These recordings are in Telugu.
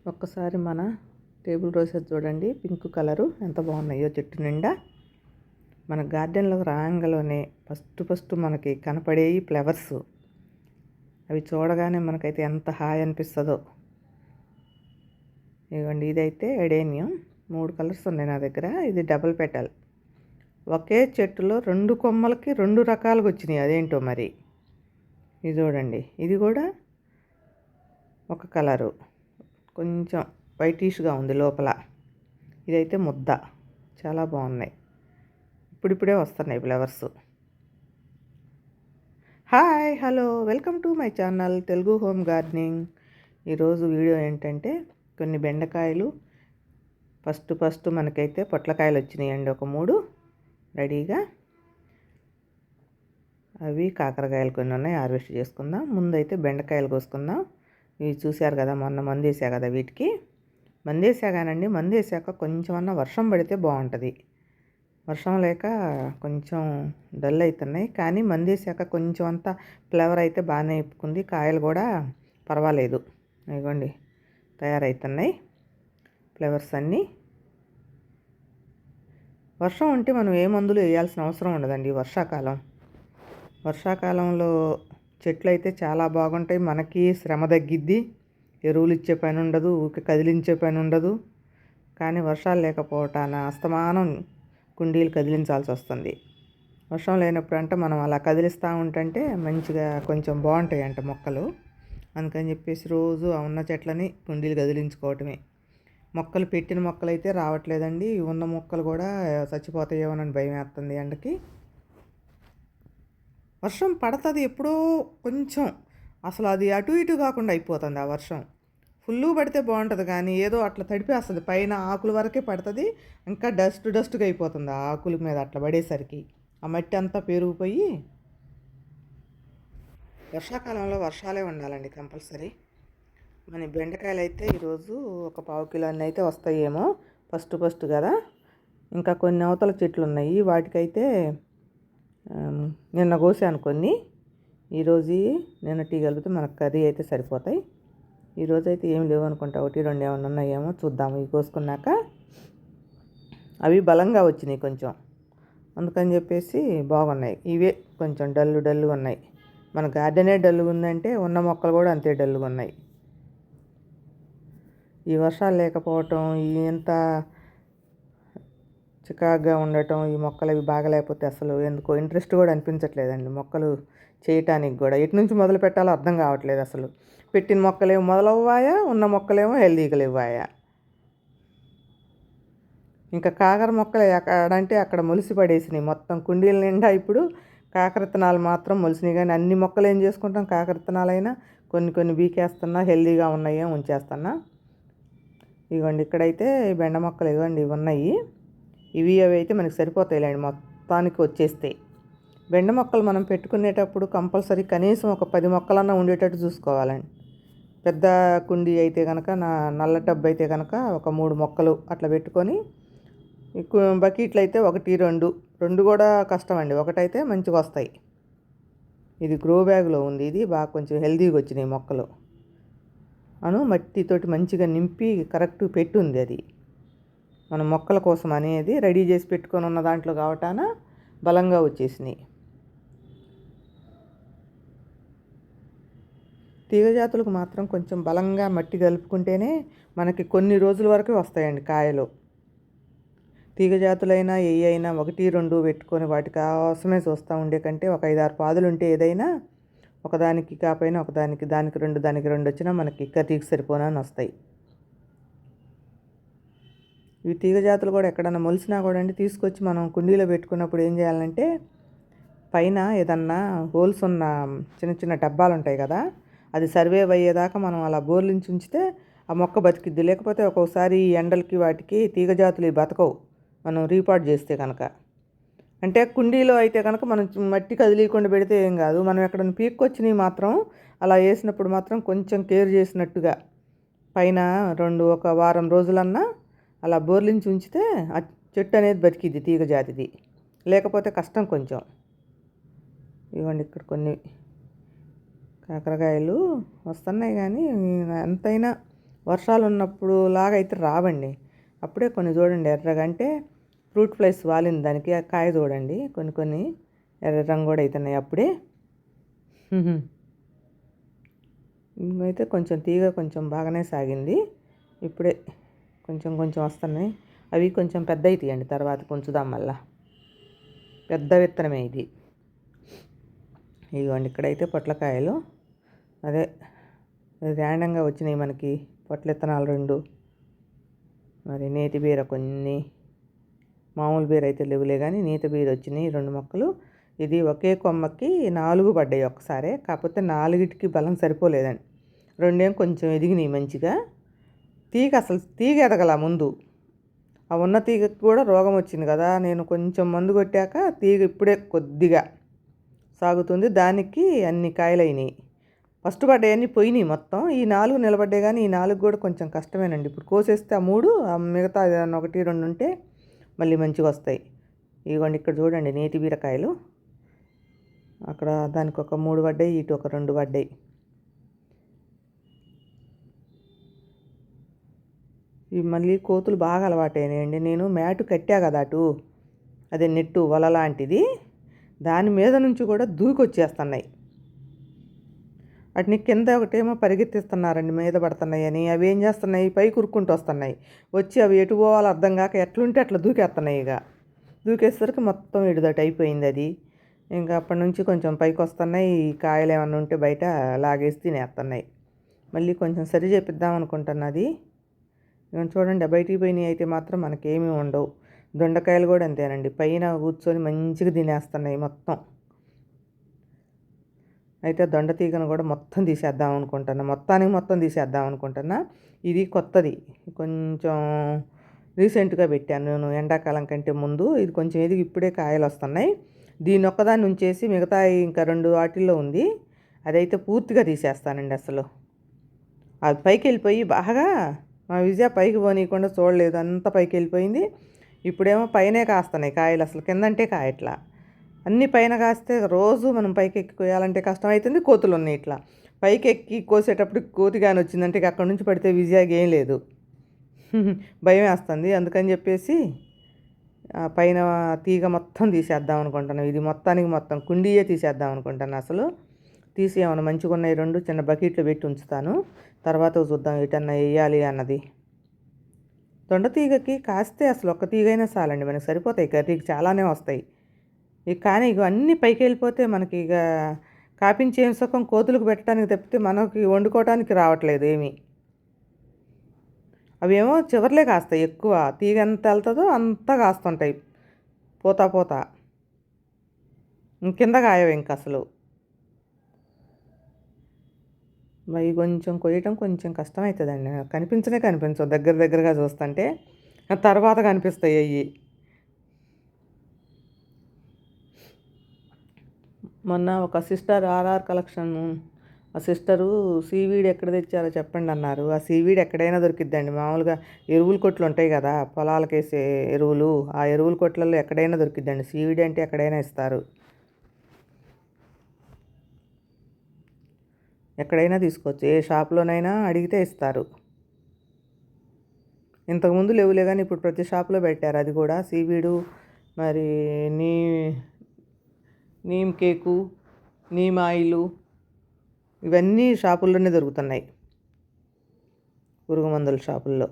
ఒక్కసారి మన టేబుల్ రోజెస్ చూడండి, పింక్ కలరు ఎంత బాగున్నాయో చెట్టు నిండా. మన గార్డెన్లోకి రాగానే ఫస్ట్ మనకి కనపడేవి ఫ్లవర్స్. అవి చూడగానే మనకైతే ఎంత హాయ్ అనిపిస్తుందో. ఇదిగోండి, ఇదైతే ఎడేనియం. 3 కలర్స్ ఉన్నాయి నా దగ్గర. ఇది డబుల్ పెటల్. ఒకే చెట్టులో 2 కొమ్మలకి 2 రకాలుగా వచ్చినాయి. అదేంటో మరి. ఇది చూడండి, ఇది కూడా ఒక కలరు, కొంచెం వైటిష్గా ఉంది లోపల. ఇదైతే ముద్ద. చాలా బాగున్నాయి. ఇప్పుడిప్పుడే వస్తున్నాయి flowers. Hi, hello, welcome to my channel Telugu home gardening. ఈరోజు వీడియో ఏంటంటే కొన్ని బెండకాయలు. ఫస్ట్ మనకైతే పొట్లకాయలు వచ్చినాయండి, ఒక 3 రెడీగా. అవి కాకరకాయలు కొన్ని ఉన్నాయి, హార్వెస్ట్ చేసుకుందాం. ముందైతే బెండకాయలు కోసుకుందాం. ఇవి చూశారు కదా, మొన్న మందేసా కదా వీటికి. మందేసాగానండి, మందేసాక కొంచెమన్నా వర్షం పడితే బాగుంటుంది. వర్షం లేక కొంచెం డల్ అవుతున్నాయి, కానీ మందేసాక కొంచెం అంతా ఫ్లేవర్ అయితే బాగానే ఇప్పుకుంది. కాయలు కూడా పర్వాలేదు. ఇదిగోండి, తయారవుతున్నాయి ఫ్లేవర్స్ అన్నీ. వర్షం ఉంటే మనం ఏ మందులు వేయాల్సిన అవసరం ఉండదండి. వర్షాకాలంలో చెట్లు అయితే చాలా బాగుంటాయి. మనకి శ్రమ తగ్గిద్ది, ఎరువులు ఇచ్చే పని ఉండదు, ఊరికి కదిలించే పని ఉండదు. కానీ వర్షాలు లేకపోవటాన అస్తమానం కుండీలు కదిలించాల్సి వస్తుంది. వర్షం లేనప్పుడు అంటే మనం అలా కదిలిస్తూ ఉంటుంటే మంచిగా కొంచెం బాగుంటాయి అంట మొక్కలు. అందుకని చెప్పేసి రోజు ఉన్న చెట్లని కుండీలు కదిలించుకోవటమే. మొక్కలు పెట్టిన మొక్కలు అయితే రావట్లేదండి. ఉన్న మొక్కలు కూడా చచ్చిపోతాయేమోనని భయం వేస్తుంది ఎండకి. వర్షం పడుతుంది ఎప్పుడో కొంచెం, అసలు అది అటు ఇటు కాకుండా అయిపోతుంది ఆ వర్షం. ఫుల్లు పడితే బాగుంటుంది, కానీ ఏదో అట్లా తడిపేస్తుంది. పైన ఆకుల వరకే పడుతుంది, ఇంకా డస్ట్గా అయిపోతుంది ఆ ఆకుల మీద అట్లా పడేసరికి. ఆ మట్టి అంతా పెరిగిపోయి. వర్షాకాలంలో వర్షాలే ఉండాలండి కంపల్సరీ. మన బెండకాయలు అయితే ఈరోజు ఒక 1/2 కిలో అన్నీ అయితే వస్తాయేమో. ఫస్ట్ కదా. ఇంకా కొన్ని అవతల చెట్లు ఉన్నాయి, వాటికైతే నిన్న కోసాను కొన్ని. ఈరోజు నిన్న టీ కలిపితే మనకు కర్రీ అయితే సరిపోతాయి. ఈరోజు అయితే ఏం లేవు అనుకుంటా, 1-2 ఏమైనా ఉన్నాయేమో చూద్దాము. ఇవి కోసుకున్నాక అవి బలంగా వచ్చినాయి కొంచెం, అందుకని చెప్పేసి బాగున్నాయి. ఇవే కొంచెం డల్లుగా ఉన్నాయి. మన గార్డెనే డల్లుగా ఉందంటే ఉన్న మొక్కలు కూడా అంతే డల్లుగా ఉన్నాయి. ఈ వర్షాలు లేకపోవటం, ఇంత చికాగ్గా ఉండటం, ఈ మొక్కలు అవి బాగలేకపోతే అసలు ఎందుకో ఇంట్రెస్ట్ కూడా అనిపించట్లేదండి మొక్కలు చేయటానికి కూడా. ఎటు నుంచి మొదలు పెట్టాలో అర్థం కావట్లేదు అసలు. పెట్టిన మొక్కలేమో మొదలవ్వాయా, ఉన్న మొక్కలేమో హెల్దీగా లేవాయా. ఇంకా కాకర మొక్కలు ఎక్కడంటే అక్కడ మొలిసి పడేసినాయి మొత్తం కుండీల నిండా. ఇప్పుడు కాకర విత్తనాలు మాత్రం మొలిసినాయి, కానీ అన్ని మొక్కలు ఏం చేసుకుంటాం, కాకర విత్తనాలైనా కొన్ని బీకేస్తున్నా, హెల్దీగా ఉన్నాయో ఉంచేస్తున్నా. ఇవ్వండి, ఇక్కడైతే బెండ మొక్కలు ఇవ్వండి, ఇవి ఉన్నాయి. అవి అయితే మనకి సరిపోతాయిలేండి, మొత్తానికి వచ్చేస్తాయి. బెండ మొక్కలు మనం పెట్టుకునేటప్పుడు కంపల్సరీ కనీసం ఒక 10 మొక్కలన్నా ఉండేటట్టు చూసుకోవాలండి. పెద్ద కుండీ అయితే కనుక, నల్ల టబ్ అయితే కనుక ఒక 3 మొక్కలు అట్లా పెట్టుకొని, బకెట్లు అయితే 1-2 కూడా కష్టం అండి, ఒకటైతే మంచిగా వస్తాయి. ఇది గ్రో బ్యాగ్లో ఉంది, ఇది బాగా కొంచెం హెల్దీగా వచ్చినాయి మొక్కలు. మట్టితోటి మంచిగా నింపి కరెక్ట్ పెట్టుంది. అది మన మొక్కల కోసం అనేది రెడీ చేసి పెట్టుకొని ఉన్న దాంట్లో కావటాన బలంగా వచ్చేసినాయి. తీగజాతులకు మాత్రం కొంచెం బలంగా మట్టి కలుపుకుంటేనే మనకి కొన్ని రోజుల వరకు వస్తాయండి కాయలు. తీగజాతులైనా ఏ అయినా 1-2 పెట్టుకొని వాటి కోసమే చూస్తూ ఉండే కంటే ఒక 5-6 పాదులు ఉంటే ఏదైనా ఒకదానికి కాకపోయినా ఒకదానికి, దానికి 2 వచ్చినా మనకి కర్రీకి సరిపోనని వస్తాయి. ఇవి తీగజాతులు కూడా ఎక్కడన్నా మొలిసినా కూడా అండి, తీసుకొచ్చి మనం కుండీలో పెట్టుకున్నప్పుడు ఏం చేయాలంటే, పైన ఏదన్నా హోల్స్ ఉన్న చిన్న డబ్బాలు ఉంటాయి కదా, అది సర్వైవ్ అయ్యేదాకా మనం అలా బోర్లించి ఉంచితే ఆ మొక్క బతికిద్ది. లేకపోతే ఒక్కొక్కసారి ఎండలకి వాటికి తీగజాతులు బతకవు మనం రీపాట్ చేస్తే కనుక. అంటే కుండీలో అయితే కనుక మనం మట్టి కదిలీకుండా పెడితే ఏం కాదు. మనం ఎక్కడైనా పీక్కొచ్చినవి మాత్రం అలా వేసినప్పుడు మాత్రం కొంచెం కేర్ చేసినట్టుగా పైన ఒక వారం రోజులన్నా అలా బోర్లించి ఉంచితే ఆ చెట్టు అనేది బతికిద్ది, తీగ జాతిది. లేకపోతే కష్టం కొంచెం. ఇవ్వండి, ఇక్కడ కొన్ని కాకరకాయలు వస్తున్నాయి, కానీ ఎంతైనా వర్షాలు ఉన్నప్పుడు లాగా అయితే రావండి. అప్పుడే కొన్ని చూడండి ఎర్రగా, అంటే ఫ్రూట్ ఫ్లైస్ వాలిన దానికి ఆ కాయ చూడండి, కొన్ని కొన్ని ఎర్ర రంగు కూడా అవుతున్నాయి అప్పుడే. అయితే కొంచెం తీగ కొంచెం బాగానే సాగింది. ఇప్పుడే కొంచెం కొంచెం వస్తున్నాయి. అవి కొంచెం పెద్ద అవుతాయండి, తర్వాత కొంచుదాం మళ్ళా. పెద్ద విత్తనమే ఇది. ఇదిగోండి ఇక్కడైతే పొట్లకాయలు, అదే ర్యాండంగా వచ్చినాయి మనకి పొట్ల విత్తనాలు 2. మరి నేతి బీర కొన్ని, మామూలు బీర అయితే లేవులే కానీ నేతి బీర వచ్చినాయి 2 మొక్కలు. ఇది ఒకే కొమ్మకి 4 పడ్డాయి ఒక్కసారే, కాకపోతే 4టికి బలం సరిపోలేదండి. 2 కొంచెం ఎదిగినాయి మంచిగా. తీగ ఎదగల ముందు, ఆ ఉన్న తీగకి కూడా రోగం వచ్చింది కదా, నేను కొంచెం మందు కొట్టాక తీగ ఇప్పుడే కొద్దిగా సాగుతుంది. దానికి అన్ని కాయలైనాయి. ఫస్ట్ పడ్డాయన్నీ పోయినాయి మొత్తం. ఈ 4 నిలబడ్డాయి, కానీ ఈ 4 కూడా కొంచెం కష్టమేనండి. ఇప్పుడు కోసేస్తే ఆ 3, మిగతా 1, 2 ఉంటే మళ్ళీ మంచిగా వస్తాయి. ఇదిగోండి ఇక్కడ చూడండి నేతి బీరకాయలు. అక్కడ దానికి ఒక 3 పడ్డాయి, ఇటు ఒక 2 పడ్డాయి. ఇవి మళ్ళీ కోతులు బాగా అలవాటైనాయండి. నేను మ్యాటు కట్టా కదా అటు, అదే నెట్టు వల లాంటిది, దాని మీద నుంచి కూడా దూకొచ్చేస్తున్నాయి. వాటిని కింద ఒకటేమో పరిగెత్తిస్తున్నారండి మీద పడుతున్నాయి అని. అవి ఏం చేస్తున్నాయి, పైకి ఉరుక్కుంటూ వస్తున్నాయి. వచ్చి అవి ఎటు పోవాలో అర్థం కాక ఎట్లుంటే అట్లా దూకేస్తున్నాయి. ఇక దూకేసరికి మొత్తం ఇడుదట అయిపోయింది అది. ఇంకా అప్పటి నుంచి కొంచెం పైకి వస్తున్నాయి. కాయలు ఏమన్నా ఉంటే బయట లాగేసి తినేస్తున్నాయి. మళ్ళీ కొంచెం సరి చేపిద్దాం అనుకుంటున్నది. చూడండి బయటికి పోయినాయి అయితే మాత్రం మనకేమీ ఉండవు. దొండకాయలు కూడా అంతేనండి, పైన కూర్చొని మంచిగా తినేస్తున్నాయి మొత్తం. అయితే దొండ తీగను కూడా మొత్తం తీసేద్దాం అనుకుంటున్నా, మొత్తం తీసేద్దాం అనుకుంటున్నా. ఇది కొత్తది, కొంచెం రీసెంట్గా పెట్టాను నేను, ఎండాకాలం కంటే ముందు. ఇది కొంచెం ఎదిగి ఇప్పుడే కాయలు వస్తున్నాయి. దీని ఒక్కదాన్ని ఉంచేసి మిగతా ఇంకా 2 వాటిల్లో ఉంది, అదైతే పూర్తిగా తీసేస్తానండి. అసలు అది పైకి వెళ్ళిపోయి బాగా, మా విజయ పైకి పోనీయకుండా చూడలేదు, అంత పైకి వెళ్ళిపోయింది. ఇప్పుడేమో పైనే కాస్తున్నాయి కాయలు, అసలు కిందంటే కాయట్లా. అన్నీ పైన కాస్తే రోజు మనం పైకి ఎక్కి కోయాలంటే కష్టమవుతుంది. కోతులు ఉన్నాయి ఇట్లా, పైకి ఎక్కి కోసేటప్పుడు కోతి కానీ వచ్చిందంటే ఇక అక్కడి నుంచి పడితే విజయాకి ఏం లేదు, భయం వేస్తుంది. అందుకని చెప్పేసి పైన తీగ మొత్తం తీసేద్దాం అనుకుంటున్నాను. ఇది మొత్తం కుండీయే తీసేద్దాం అనుకుంటాను. అసలు తీసి ఏమన్నా మంచిగా ఉన్నాయి 2 చిన్న బకెట్లు పెట్టి ఉంచుతాను, తర్వాత చూద్దాం ఎటన్నా వేయాలి అన్నది. దొండ తీగకి కాస్తే అసలు ఒక్క తీగైనా చాలండి, మనకి సరిపోతాయి. కర్రీకి చాలానే వస్తాయి. ఇక కానీ ఇక అన్నీ పైకి వెళ్ళిపోతే మనకి ఇక కాపించే సుఖం కోతులకు పెట్టడానికి తప్పితే మనకి వండుకోవడానికి రావట్లేదు ఏమీ. అవేమో చివర్లే కాస్తాయి ఎక్కువ, తీగ ఎంత వెళ్తుందో అంతా కాస్తుంటాయి పోతా కింద కాయవు ఇంక అసలు. అవి కొంచెం కొయ్యటం కొంచెం కష్టమవుతుందండి, కనిపించవు దగ్గరగా చూస్తుంటే, తర్వాత కనిపిస్తాయి అవి. మొన్న ఒక సిస్టర్ ఆర్ఆర్ కలెక్షన్, ఆ సిస్టరు సీవీడ్ ఎక్కడ తెచ్చారో చెప్పండి అన్నారు. ఆ సీవీడ్ ఎక్కడైనా దొరికిద్దండి. మామూలుగా ఎరువుల కొట్లు ఉంటాయి కదా, పొలాలకు వేసే ఎరువులు, ఆ ఎరువుల కొట్లలో ఎక్కడైనా దొరికిద్దండి. సీవీడ్ అంటే ఎక్కడైనా ఇస్తారు, ఎక్కడైనా తీసుకోవచ్చు, ఏ షాప్లోనైనా అడిగితే ఇస్తారు. ఇంతకుముందు లేవులే కానీ ఇప్పుడు ప్రతి షాప్లో పెట్టారు అది కూడా సీవీడు. మరి నీమ్ కేకు, నీమ్ ఆయిలు, ఇవన్నీ షాపుల్లోనే దొరుకుతున్నాయి, పురుగు మందుల షాపుల్లో.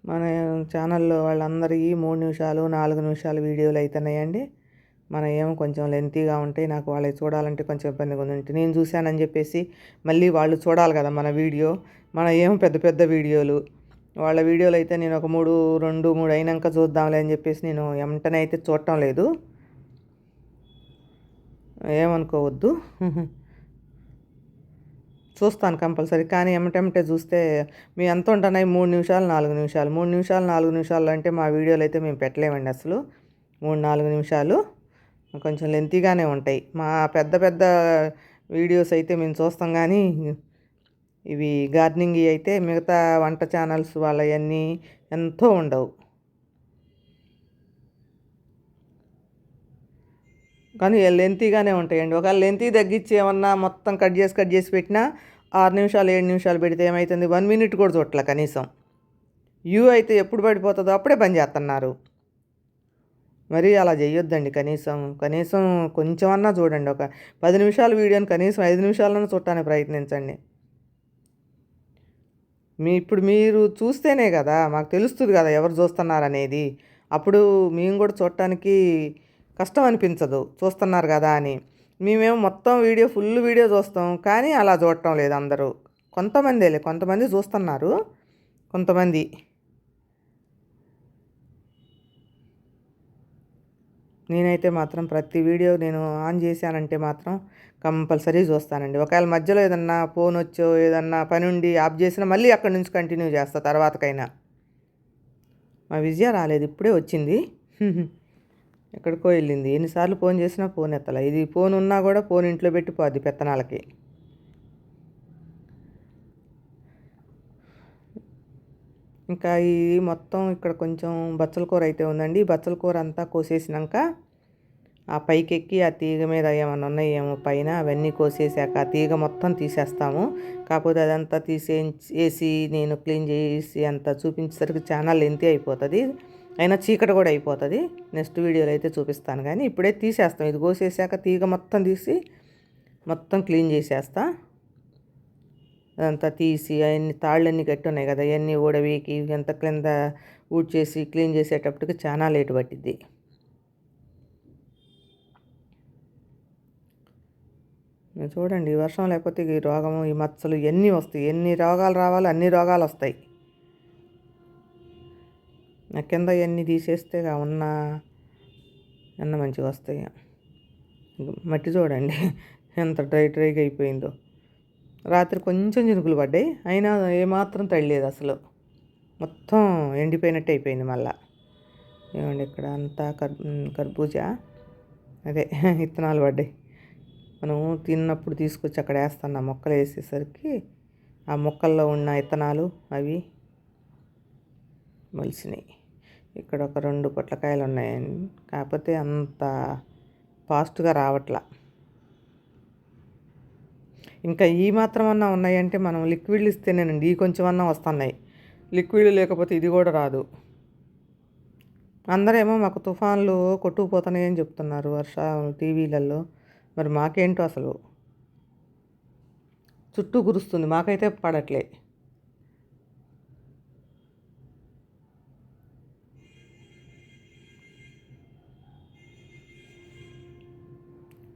మన ఛానల్లో వాళ్ళందరి 3 నిమిషాలు 4 నిమిషాలు వీడియోలు అవుతున్నాయండి. మన ఏమో కొంచెం లెంతీగా ఉంటాయి. నాకు వాళ్ళకి చూడాలంటే కొంచెం ఇబ్బందిగా ఉందంటే, నేను చూశానని చెప్పేసి మళ్ళీ వాళ్ళు చూడాలి కదా మన వీడియో. మన ఏమో పెద్ద వీడియోలు, వాళ్ళ వీడియోలు అయితే నేను ఒక 2-3 అయినాక చూద్దాంలే అని చెప్పేసి నేను వెంటనే అయితే చూడటం లేదు, ఏమనుకోవద్దు. చూస్తాను కంపల్సరీ, కానీ ఎమ్మటెమ్మటే చూస్తే మీ ఎంత ఉంటున్నాయి 3 నిమిషాలు 4 నిమిషాలు 3 నిమిషాలు 4 నిమిషాలు అంటే మా వీడియోలు అయితే మేము పెట్టలేమండి అసలు. 3-4 నిమిషాలు కొంచెం లెంతీగానే ఉంటాయి. మా పెద్ద వీడియోస్ అయితే మేము చూస్తాం, కానీ ఇవి గార్డెనింగ్ అయితే మిగతా వంట ఛానల్స్ వాళ్ళవన్నీ ఎంతో ఉండవు. కానీ లెంతీగానే ఉంటాయండి. ఒకవేళ లెంతీ తగ్గించి ఏమన్నా మొత్తం కట్ చేసి పెట్టినా 6 నిమిషాలు 7 నిమిషాలు పెడితే ఏమవుతుంది, 1 మినిట్ కూడా చూడట్లే కనీసం. అయితే ఎప్పుడు పడిపోతుందో అప్పుడే పని చేస్తున్నారు. మరీ అలా చేయొద్దండి. కనీసం కొంచెమన్నా చూడండి. ఒక 10 నిమిషాల వీడియోని కనీసం 5 నిమిషాలన్నా చూడటానికి ప్రయత్నించండి. ఇప్పుడు మీరు చూస్తేనే కదా మాకు తెలుస్తుంది కదా ఎవరు చూస్తున్నారనేది. అప్పుడు మేము కూడా చూడటానికి కష్టం అనిపించదు, చూస్తున్నారు కదా అని. మేమేమో మొత్తం ఫుల్ వీడియో చూస్తాం, కానీ అలా చూడటం లేదు అందరూ. కొంతమంది చూస్తున్నారు, కొంతమంది. నేనైతే మాత్రం ప్రతి వీడియో నేను ఆన్ చేశానంటే మాత్రం కంపల్సరీ చూస్తానండి. ఒకవేళ మధ్యలో ఏదన్నా ఫోన్ వచ్చో ఏదన్నా పని ఉండి ఆఫ్ చేసినా మళ్ళీ అక్కడి నుంచి కంటిన్యూ చేస్తా తర్వాతకైనా. మా విజయ రాలేదు, ఇప్పుడే వచ్చింది. ఎక్కడికో వెళ్ళింది. ఎన్నిసార్లు ఫోన్ చేసినా ఫోన్ ఎత్తలా. ఇది ఫోన్ ఉన్నా కూడా ఫోన్ ఇంట్లో పెట్టిపోద్ది పెత్తనాలకి. ఇంకా ఈ మొత్తం ఇక్కడ కొంచెం బచ్చల కూర అయితే ఉందండి. బచ్చల కూర అంతా కోసేసినాక ఆ పైకెక్కి ఆ తీగ మీద ఏమన్నా ఉన్నాయేమో పైన అవన్నీ కోసేసాక ఆ తీగ మొత్తం తీసేస్తాము. కాకపోతే అదంతా తీసేసి నేను క్లీన్ చేసి అంతా చూపించేసరికి చాలా లెంతీ అయిపోతుంది, అయినా చీకటి కూడా అయిపోతుంది. నెక్స్ట్ వీడియోలో అయితే చూపిస్తాను, కానీ ఇప్పుడే తీసేస్తాం. ఇది కోసేసాక తీగ మొత్తం తీసి మొత్తం క్లీన్ చేసేస్తా. అదంతా తీసి అవన్నీ తాళ్ళన్నీ కట్టి ఉన్నాయి కదా, అవన్నీ ఊడవీకి ఎంత క్రింద ఊడ్చేసి క్లీన్ చేసేటప్పటికి చాలా లేట్ పట్టిద్ది. చూడండి, వర్షం లేకపోతే ఈ రోగము ఈ మచ్చలు ఇవన్నీ వస్తాయి. ఎన్ని రోగాలు రావాలో అన్ని రోగాలు వస్తాయి. నా కింద ఇవన్నీ తీసేస్తే ఉన్న అన్న మంచిగా వస్తాయి. మట్టి చూడండి ఎంత డ్రైగా అయిపోయిందో. రాత్రి కొంచెం చినుకులు పడ్డాయి, అయినా ఏమాత్రం తడలేదు అసలు. మొత్తం ఎండిపోయినట్టు అయిపోయింది మళ్ళా. ఏమండి ఇక్కడ అంతా కర్బూజా అదే విత్తనాలు పడ్డాయి. మనం తిన్నప్పుడు తీసుకొచ్చి అక్కడ వేస్తాను. మొక్కలు వేసేసరికి ఆ మొక్కల్లో ఉన్న విత్తనాలు అవి మొలిసినాయి. ఇక్కడ ఒక 2 పొట్లకాయలు ఉన్నాయండి, కాకపోతే అంత ఫాస్ట్గా రావట్లా. ఇంకా ఈ మాత్రం అన్నా ఉన్నాయంటే మనం లిక్విడ్లు ఇస్తేనేనండి ఈ కొంచెం అన్నా వస్తున్నాయి. లిక్విడ్ లేకపోతే ఇది కూడా రాదు. అందరేమో మాకు తుఫాన్లు కొట్టుకుపోతున్నాయని చెప్తున్నారు టీవీలలో. మరి మాకేంటో అసలు చుట్టూ కురుస్తుంది, మాకైతే పడట్లే.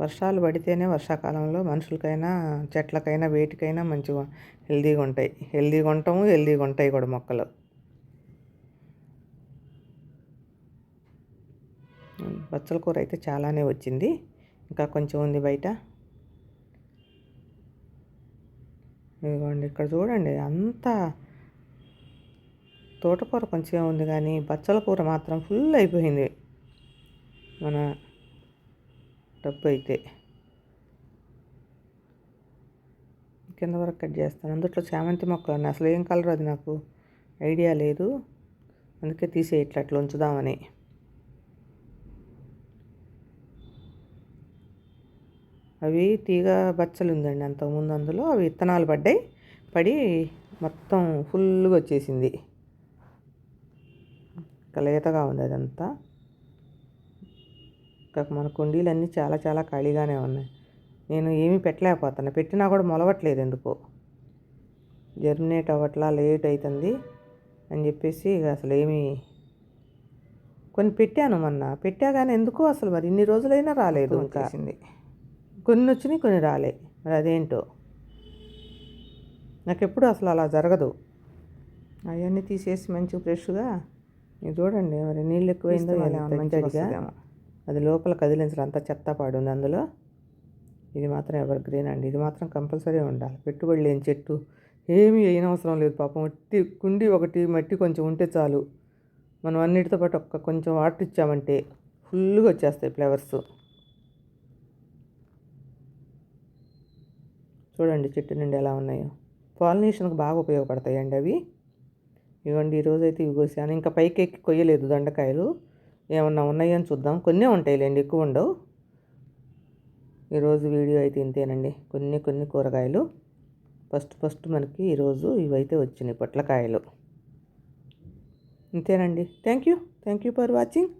వర్షాలు పడితేనే వర్షాకాలంలో మనుషులకైనా చెట్లకైనా వేటికైనా మంచిగా హెల్దీగా ఉంటాయి. హెల్దీగా ఉంటాయి కూడా మొక్కలు. బచ్చల కూర అయితే చాలానే వచ్చింది, ఇంకా కొంచెం ఉంది బయట. ఇదిగోండి ఇక్కడ చూడండి, అంతా తోటకూర కొంచెం ఉంది, కానీ బచ్చల కూర మాత్రం ఫుల్ అయిపోయింది మన టబ్బు అయితే. కింద వరకు కట్ చేస్తాను. అందులో చామంతి మొక్కలు ఉన్నాయి, అసలు ఏం కలర్ అది నాకు ఐడియా లేదు, అందుకే తీసేయట్లా అట్లా ఉంచుదామని. అవి తీగ బచ్చలు ఉందండి అంతకుముందు, అందులో అవి విత్తనాలు పడి మొత్తం ఫుల్గా వచ్చేసింది. లేతగా ఉంది అదంతా. ఇంకా మన కుండీలన్నీ చాలా చాలా ఖాళీగానే ఉన్నాయి. నేను ఏమీ పెట్టలేకపోతున్నా, పెట్టినా కూడా మొలవట్లేదు ఎందుకో. జర్మినేట్ అవ్వట్లా, లేట్ అవుతుంది అని చెప్పేసి అసలు ఏమీ. కొన్ని పెట్టాను పెట్టా కానీ ఎందుకో అసలు మరి ఇన్ని రోజులైనా రాలేదు. ఇంకా కొన్ని వచ్చినాయి, కొన్ని రాలే. మరి అదేంటో నాకు ఎప్పుడు అసలు అలా జరగదు. అవన్నీ తీసేసి మంచిగా ఫ్రెష్గా మీరు చూడండి. మరి నీళ్ళు ఎక్కువైందో మంచిగా అది లోపల కదిలించడం అంతా చెత్త పాడుంది అందులో. ఇది మాత్రం ఎవర్ గ్రీన్ అండి, ఇది మాత్రం కంపల్సరీ ఉండాలి. పెట్టుబడి లేని చెట్టు ఏమీ అయినవసరం లేదు పాపం. కుండీ ఒకటి మట్టి కొంచెం ఉంటే చాలు, మనం అన్నిటితో పాటు కొంచెం వాటర్ ఇచ్చామంటే ఫుల్గా వచ్చేస్తాయి ఫ్లవర్స్. చూడండి చెట్టు నుండి ఎలా ఉన్నాయో. పాలినేషన్కి బాగా ఉపయోగపడతాయండి అవి. ఇవ్వండి ఈరోజైతే ఇవి కోసాను. ఇంకా పైకి ఎక్కి కొయ్యలేదు దొండకాయలు, ఏమన్నా ఉన్నాయని చూద్దాం. కొన్నే ఉంటాయిలేండి, ఎక్కువ ఉండవు. ఈరోజు వీడియో అయితే ఇంతేనండి. కొన్ని కూరగాయలు ఫస్ట్ మనకి ఈరోజు ఇవైతే వచ్చినాయి పొట్లకాయలు. ఇంతేనండి. Thank you for watching.